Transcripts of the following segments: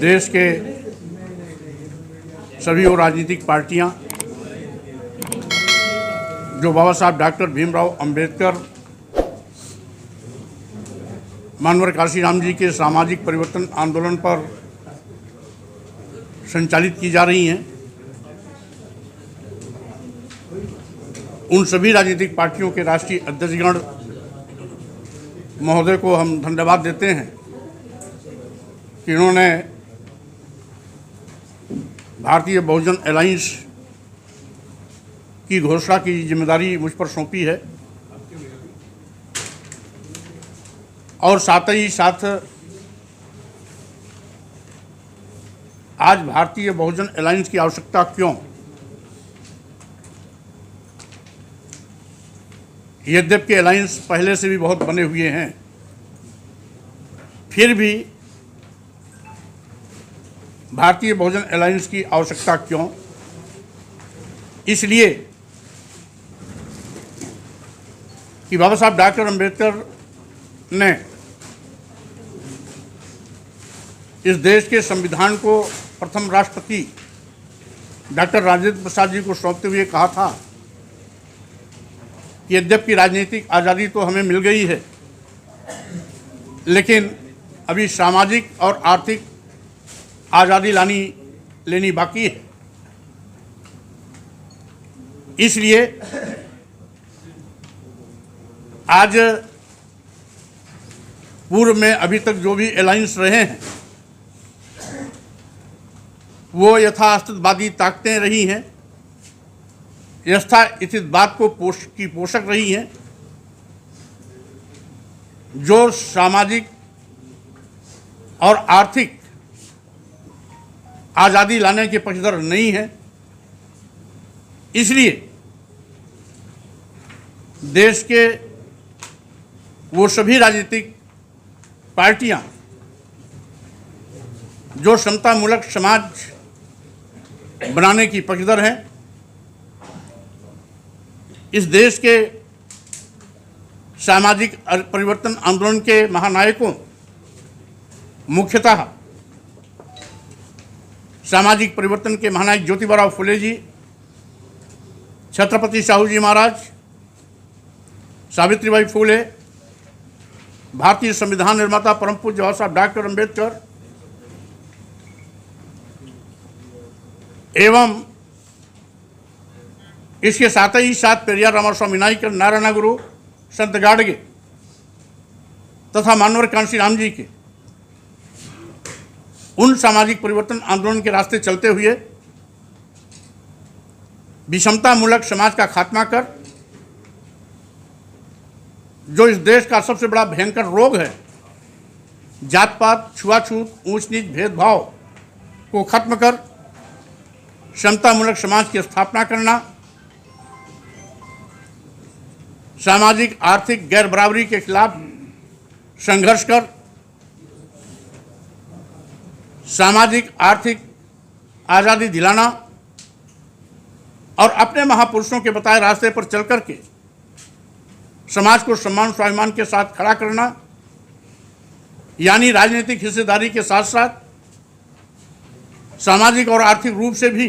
देश के सभी और राजनीतिक पार्टियां जो बाबा साहब डॉक्टर भीमराव अंबेडकर मानवर काशीराम जी के सामाजिक परिवर्तन आंदोलन पर संचालित की जा रही हैं, उन सभी राजनीतिक पार्टियों के राष्ट्रीय अध्यक्षगण महोदय को हम धन्यवाद देते हैं कि इन्होंने भारतीय बहुजन अलायंस की घोषणा की जिम्मेदारी मुझ पर सौंपी है और साथ ही साथ आज भारतीय बहुजन अलायंस की आवश्यकता क्यों, यद्यपि अलायंस पहले से भी बहुत बने हुए हैं, फिर भी भारतीय बहुजन अलायंस की आवश्यकता क्यों? इसलिए कि बाबा साहब डॉक्टर अंबेडकर ने इस देश के संविधान को प्रथम राष्ट्रपति डॉक्टर राजेंद्र प्रसाद जी को सौंपते हुए कहा था कि यद्यपि राजनीतिक आज़ादी तो हमें मिल गई है, लेकिन अभी सामाजिक और आर्थिक आज़ादी लेनी बाकी है। इसलिए आज पूर्व में अभी तक जो भी अलायंस रहे हैं वो यथास्थितवादी ताकतें रही हैं, यथास्थितवाद को पोषक रही हैं, जो सामाजिक और आर्थिक आज़ादी लाने के पक्षधर नहीं है। इसलिए देश के वो सभी राजनीतिक पार्टियां जो समतामूलक समाज बनाने की पक्षधर हैं, इस देश के सामाजिक परिवर्तन आंदोलन के महानायकों, मुख्यतः सामाजिक परिवर्तन के महानायक ज्योतिबा फुले जी, छत्रपति साहू जी महाराज, सावित्रीबाई फुले, भारतीय संविधान निर्माता परम पूज्य बाबा साहब डॉक्टर अंबेडकर एवं इसके साथ ही साथ पेरियार रामास्वामी नायकर, नारायण गुरु, संत गाडगे तथा मानवर कांशीराम जी के उन सामाजिक परिवर्तन आंदोलन के रास्ते चलते हुए विषमतामूलक समाज का खात्मा कर जो इस देश का सबसे बड़ा भयंकर रोग है, जात पात, छुआछूत, ऊंच नीच भेदभाव को खत्म कर समतामूलक समाज की स्थापना करना, सामाजिक आर्थिक गैर बराबरी के खिलाफ संघर्ष कर सामाजिक आर्थिक आज़ादी दिलाना और अपने महापुरुषों के बताए रास्ते पर चल कर के समाज को सम्मान स्वाभिमान के साथ खड़ा करना, यानी राजनीतिक हिस्सेदारी के साथ साथ सामाजिक और आर्थिक रूप से भी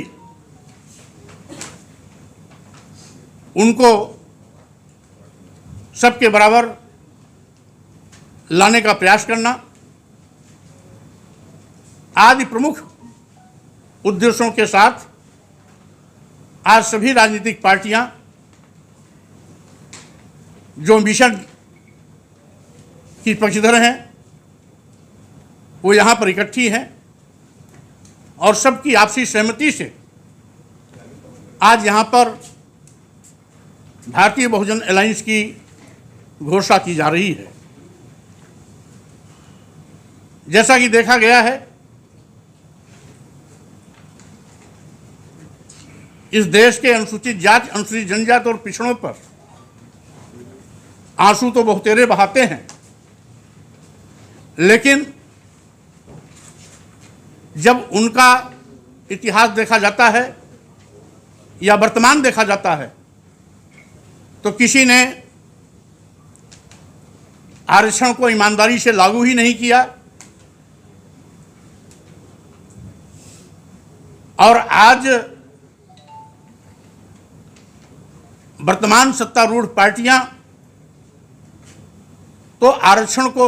उनको सबके बराबर लाने का प्रयास करना आदि प्रमुख उद्देश्यों के साथ आज सभी राजनीतिक पार्टियां जो मिशन की पक्षधर हैं वो यहाँ पर इकट्ठी हैं और सबकी आपसी सहमति से आज यहाँ पर भारतीय बहुजन अलायंस की घोषणा की जा रही है। जैसा कि देखा गया है, इस देश के अनुसूचित जाति, अनुसूचित जनजाति और पिछड़ों पर आंसू तो बहुतेरे बहाते हैं, लेकिन जब उनका इतिहास देखा जाता है या वर्तमान देखा जाता है तो किसी ने आरक्षण को ईमानदारी से लागू ही नहीं किया और आज वर्तमान सत्तारूढ़ पार्टियां तो आरक्षण को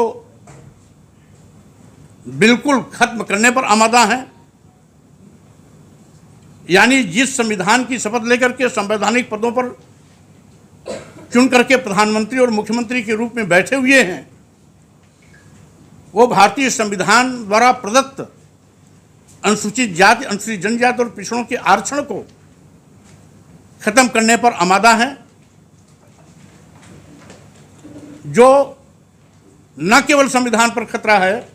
बिल्कुल खत्म करने पर आमादा हैं। यानी जिस संविधान की शपथ लेकर के संवैधानिक पदों पर चुन करके प्रधानमंत्री और मुख्यमंत्री के रूप में बैठे हुए हैं, वो भारतीय संविधान द्वारा प्रदत्त अनुसूचित जाति, अनुसूचित जनजाति और पिछड़ों के आरक्षण को खत्म करने पर आमादा हैं, जो न केवल संविधान पर खतरा है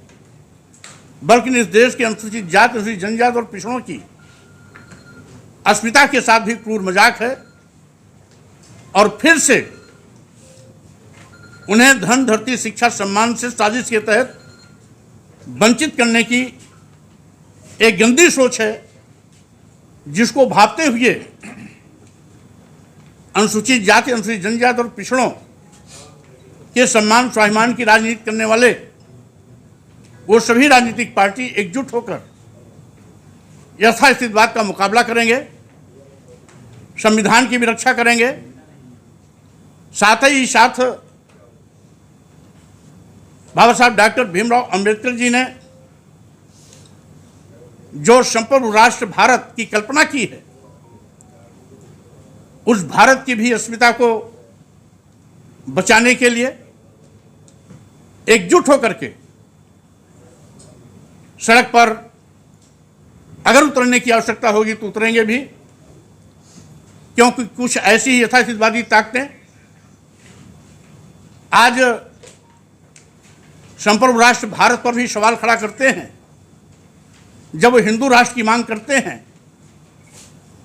बल्कि इस देश के अनुसूचित जाति, अनुसूचित जनजाति और पिछड़ों की अस्मिता के साथ भी क्रूर मजाक है और फिर से उन्हें धन, धरती, शिक्षा, सम्मान से साजिश के तहत वंचित करने की एक गंदी सोच है, जिसको भांपते हुए अनुसूचित जाति, अनुसूचित जनजाति और पिछड़ों के सम्मान स्वाभिमान की राजनीति करने वाले वो सभी राजनीतिक पार्टी एकजुट होकर यथास्थितिवाद का मुकाबला करेंगे, संविधान की भी रक्षा करेंगे। साथ ही साथ बाबा साहब डॉक्टर भीमराव अंबेडकर जी ने जो संपूर्ण राष्ट्र भारत की कल्पना की है, उस भारत की भी अस्मिता को बचाने के लिए एकजुट होकर के सड़क पर अगर उतरने की आवश्यकता होगी तो उतरेंगे भी, क्योंकि कुछ ऐसी ही यथास्थितिवादी ताकतें आज संपूर्ण राष्ट्र भारत पर भी सवाल खड़ा करते हैं। जब वो हिंदू राष्ट्र की मांग करते हैं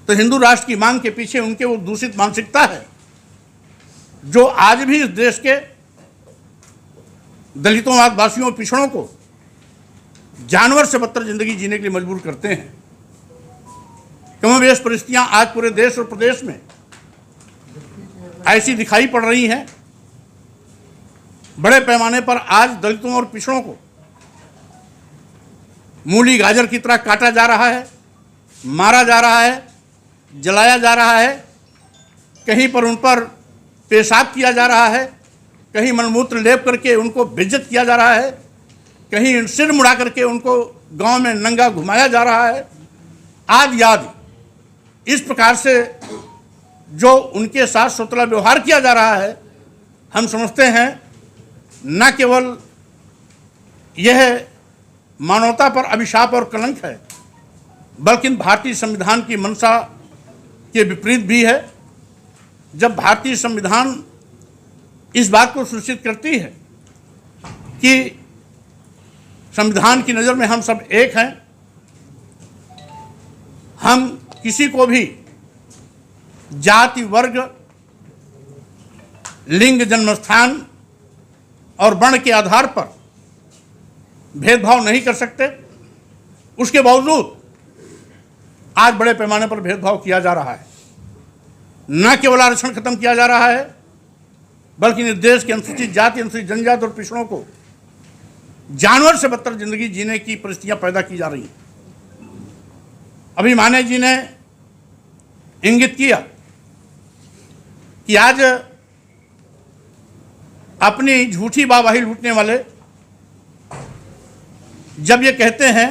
तो हिंदू राष्ट्र की मांग के पीछे उनके वो दूषित मानसिकता है जो आज भी इस देश के दलितों, आदिवासियों, पिछड़ों को जानवर से बदतर जिंदगी जीने के लिए मजबूर करते हैं। कमोबेश परिस्थितियां आज पूरे देश और प्रदेश में ऐसी दिखाई पड़ रही हैं। बड़े पैमाने पर आज दलितों और पिछड़ों को मूली गाजर की तरह काटा जा रहा है, मारा जा रहा है, जलाया जा रहा है, कहीं पर उन पर पेशाब किया जा रहा है, कहीं मलमूत्र लेप करके उनको बेइज्जत किया जा रहा है, कहीं सिर मुड़ा करके उनको गांव में नंगा घुमाया जा रहा है। आदि आदि इस प्रकार से जो उनके साथ सोतला व्यवहार किया जा रहा है, हम समझते हैं न केवल यह मानवता पर अभिशाप और कलंक है, बल्कि भारतीय संविधान की मंशा के विपरीत भी है। जब भारतीय संविधान इस बात को सुनिश्चित करती है कि संविधान की नज़र में हम सब एक हैं, हम किसी को भी जाति, वर्ग, लिंग, जन्मस्थान और वर्ण के आधार पर भेदभाव नहीं कर सकते, उसके बावजूद आज बड़े पैमाने पर भेदभाव किया जा रहा है। न केवल आरक्षण खत्म किया जा रहा है, बल्कि इस देश के अनुसूचित जाति, अनुसूचित जनजाति और पिछड़ों को जानवर से बदतर जिंदगी जीने की परिस्थितियां पैदा की जा रही हैं। अभी माने जी ने इंगित किया कि आज अपनी झूठी वाहवाही लूटने वाले जब ये कहते हैं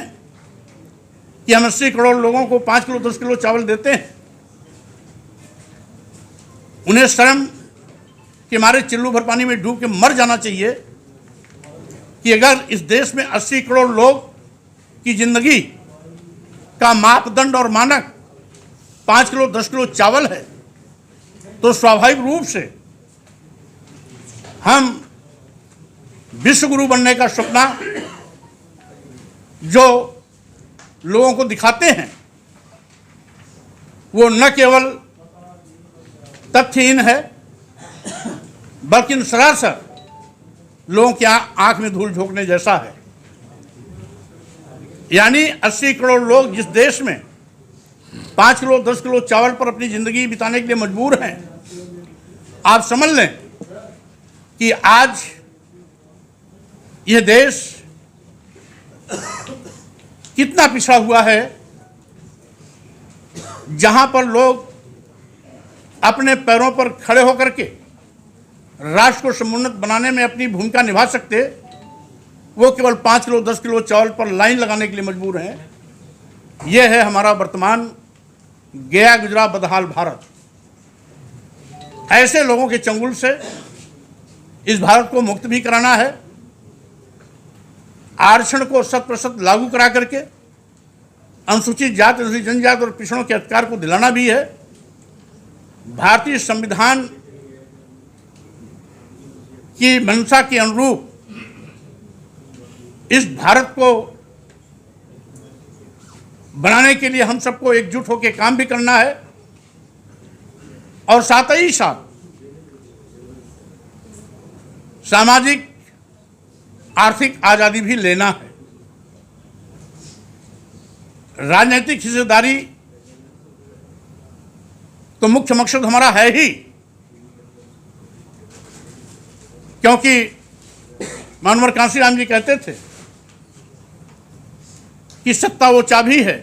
कि हम 80 करोड़ लोगों को 5 किलो 10 किलो चावल देते हैं, उन्हें शर्म के मारे चिल्लू भर पानी में डूब के मर जाना चाहिए कि अगर इस देश में 80 करोड़ लोग की जिंदगी का मापदंड और मानक 5 किलो 10 किलो चावल है, तो स्वाभाविक रूप से हम विश्व गुरु बनने का सपना जो लोगों को दिखाते हैं वो न केवल तथ्यहीन है, बल्कि सरासर लोगों की आंख में धूल झोंकने जैसा है। यानी 80 करोड़ लोग जिस देश में 5 किलो 10 किलो चावल पर अपनी जिंदगी बिताने के लिए मजबूर हैं, आप समझ लें कि आज यह देश कितना पिछड़ा हुआ है, जहां पर लोग अपने पैरों पर खड़े होकर के राष्ट्र को समुन्नत बनाने में अपनी भूमिका निभा सकते, वो केवल 5 किलो 10 किलो चावल पर लाइन लगाने के लिए मजबूर हैं। यह है हमारा वर्तमान गया गुजरा बदहाल भारत। ऐसे लोगों के चंगुल से इस भारत को मुक्त भी कराना है, आरक्षण को 100% लागू करा करके अनुसूचित जाति, अनुसूचित जनजाति और पिछड़ों के अधिकार को दिलाना भी है। भारतीय संविधान की मंशा के अनुरूप इस भारत को बनाने के लिए हम सबको एकजुट होकर काम भी करना है और साथ ही साथ सामाजिक आर्थिक आजादी भी लेना है। राजनीतिक हिस्सेदारी तो मुख्य मकसद हमारा है ही, क्योंकि मानवर कांशीराम जी कहते थे कि सत्ता वो चाबी है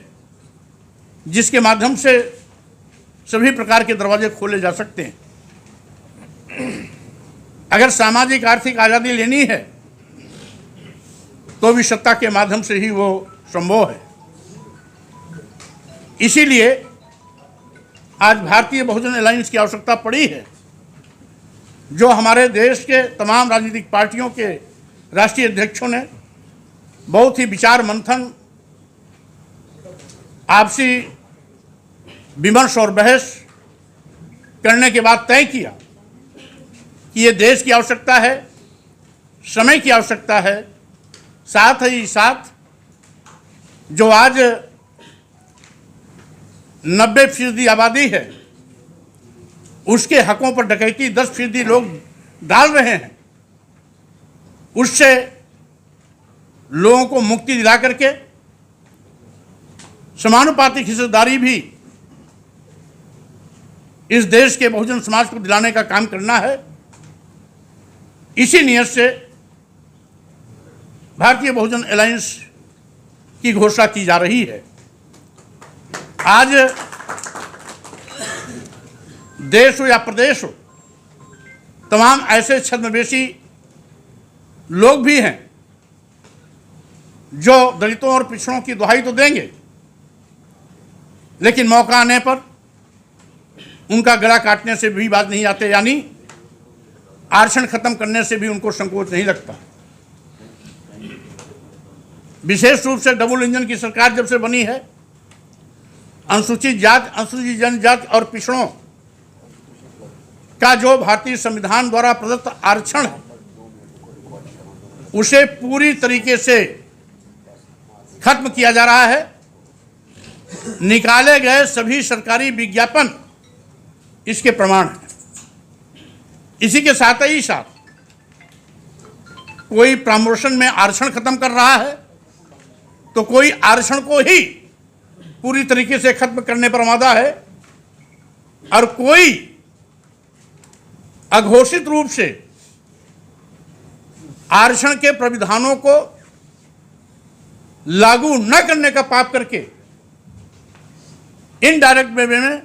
जिसके माध्यम से सभी प्रकार के दरवाजे खोले जा सकते हैं। अगर सामाजिक आर्थिक आज़ादी लेनी है तो भी सत्ता के माध्यम से ही वो संभव है। इसीलिए आज भारतीय बहुजन अलायंस की आवश्यकता पड़ी है, जो हमारे देश के तमाम राजनीतिक पार्टियों के राष्ट्रीय अध्यक्षों ने बहुत ही विचार मंथन, आपसी विमर्श और बहस करने के बाद तय किया कि ये देश की आवश्यकता है, समय की आवश्यकता है। साथ ही साथ जो आज 90% आबादी है, उसके हकों पर डकैती 10% लोग डाल रहे हैं, उससे लोगों को मुक्ति दिला करके समानुपातिक हिस्सेदारी भी इस देश के बहुजन समाज को दिलाने का काम करना है। इसी नियत से भारतीय बहुजन अलायंस की घोषणा की जा रही है। आज देश हो या प्रदेश हो, तमाम ऐसे छद्मवेशी लोग भी हैं जो दलितों और पिछड़ों की दुहाई तो देंगे, लेकिन मौका आने पर उनका गला काटने से भी बात नहीं आते, यानी आरक्षण खत्म करने से भी उनको संकोच नहीं लगता। विशेष रूप से डबल इंजन की सरकार जब से बनी है, अनुसूचित जाति, अनुसूचित जनजाति और पिछड़ों का जो भारतीय संविधान द्वारा प्रदत्त आरक्षण है, उसे पूरी तरीके से खत्म किया जा रहा है। निकाले गए सभी सरकारी विज्ञापन इसके प्रमाण हैं। इसी के साथ ही साथ कोई प्रमोशन में आरक्षण खत्म कर रहा है, तो कोई आरक्षण को ही पूरी तरीके से खत्म करने पर आमादा है, और कोई अघोषित रूप से आरक्षण के प्राविधानों को लागू न करने का पाप करके इनडायरेक्ट वे में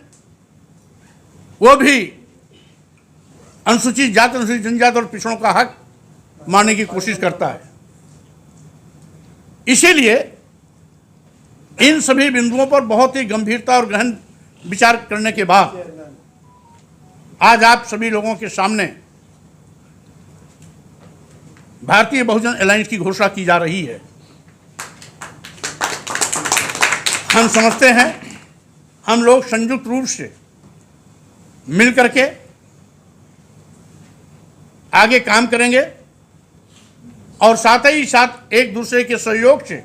वो भी अनुसूचित जाति, अनुसूचित जनजाति और पिछड़ों का हक मारने की कोशिश करता है। इसीलिए इन सभी बिंदुओं पर बहुत ही गंभीरता और गहन विचार करने के बाद आज आप सभी लोगों के सामने भारतीय बहुजन अलायंस की घोषणा की जा रही है। हम समझते हैं हम लोग संयुक्त रूप से मिलकर के आगे काम करेंगे और साथ ही साथ एक दूसरे के सहयोग से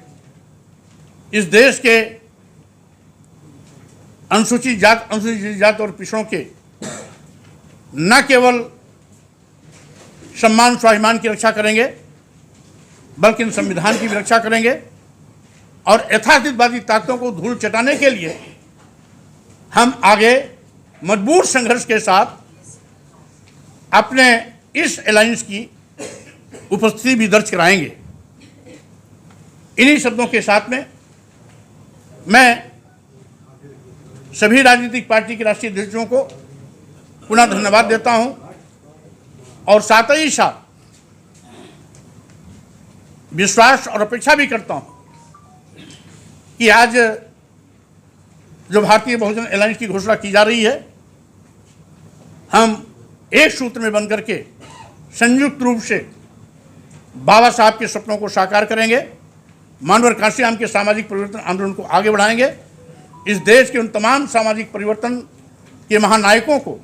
इस देश के अनुसूचित जाति, अनुसूचित जाति और पिछड़ों के न केवल सम्मान स्वाभिमान की रक्षा करेंगे, बल्कि संविधान की भी रक्षा करेंगे। और यथार्थवादी ताकतों को धूल चटाने के लिए हम आगे मजबूत संघर्ष के साथ अपने इस अलायंस की उपस्थिति भी दर्ज कराएंगे। इन्हीं शब्दों के साथ में मैं सभी राजनीतिक पार्टी के राष्ट्रीय अध्यक्षों को पुनः धन्यवाद देता हूं और साथ ही साथ विश्वास और अपेक्षा भी करता हूं कि आज जो भारतीय बहुजन अलायंस की घोषणा की जा रही है, हम एक सूत्र में बन करके संयुक्त रूप से बाबा साहब के सपनों को साकार करेंगे, मानवर कांशीराम के सामाजिक परिवर्तन आंदोलन को आगे बढ़ाएंगे, इस देश के उन तमाम सामाजिक परिवर्तन के महानायकों को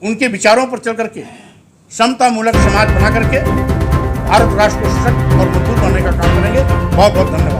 उनके विचारों पर चल करके समता मूलक समाज बना करके भारत राष्ट्र को सशक्त और मजबूत बनाने का काम करेंगे। बहुत बहुत धन्यवाद।